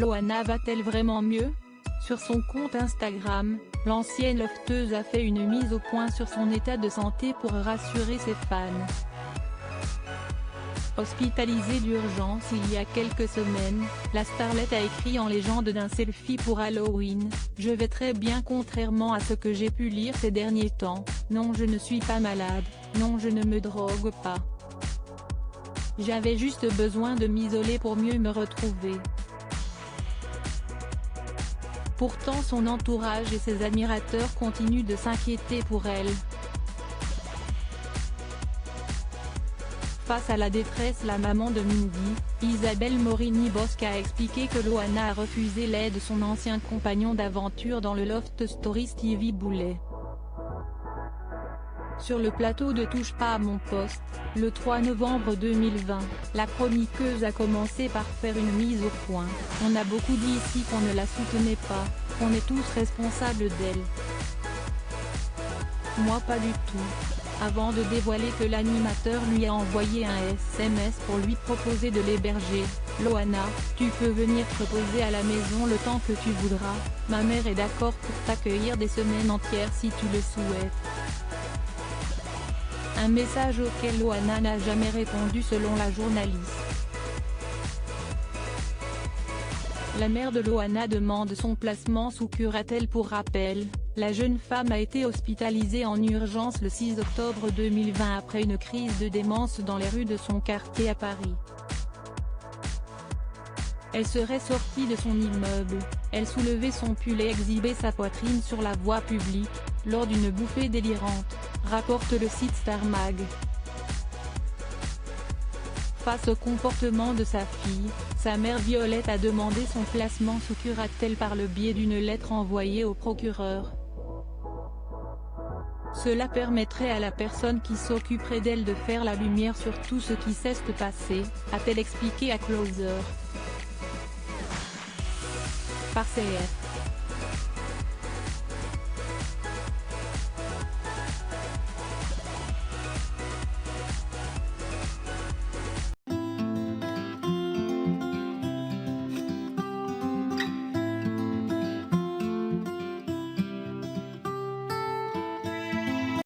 Loana va-t-elle vraiment mieux? Sur son compte Instagram, l'ancienne lofteuse a fait une mise au point sur son état de santé pour rassurer ses fans. Hospitalisée d'urgence il y a quelques semaines, la starlette a écrit en légende d'un selfie pour Halloween: « Je vais très bien contrairement à ce que j'ai pu lire ces derniers temps, non je ne suis pas malade, non je ne me drogue pas. J'avais juste besoin de m'isoler pour mieux me retrouver. » Pourtant son entourage et ses admirateurs continuent de s'inquiéter pour elle. Face à la détresse, la maman de Mindy, Isabelle Morini-Bosc, a expliqué que Loana a refusé l'aide de son ancien compagnon d'aventure dans le Loft Story, Stevie Boulet. Sur le plateau de Touche pas à mon poste, le 3 novembre 2020, la chroniqueuse a commencé par faire une mise au point: « On a beaucoup dit ici qu'on ne la soutenait pas, qu'on est tous responsables d'elle. Moi pas du tout. » Avant de dévoiler que l'animateur lui a envoyé un SMS pour lui proposer de l'héberger: « Loana, tu peux venir te reposer à la maison le temps que tu voudras, ma mère est d'accord pour t'accueillir des semaines entières si tu le souhaites. » Un message auquel Loana n'a jamais répondu selon la journaliste. La mère de Loana demande son placement sous curatelle. Pour rappel, la jeune femme a été hospitalisée en urgence le 6 octobre 2020 après une crise de démence dans les rues de son quartier à Paris. Elle serait sortie de son immeuble, elle soulevait son pull et exhibait sa poitrine sur la voie publique, lors d'une bouffée délirante, rapporte le site Star Mag. Face au comportement de sa fille, sa mère Violette a demandé son placement sous curatelle par le biais d'une lettre envoyée au procureur. Cela permettrait à la personne qui s'occuperait d'elle de faire la lumière sur tout ce qui s'est passé, a-t-elle expliqué à Closer. Par CF.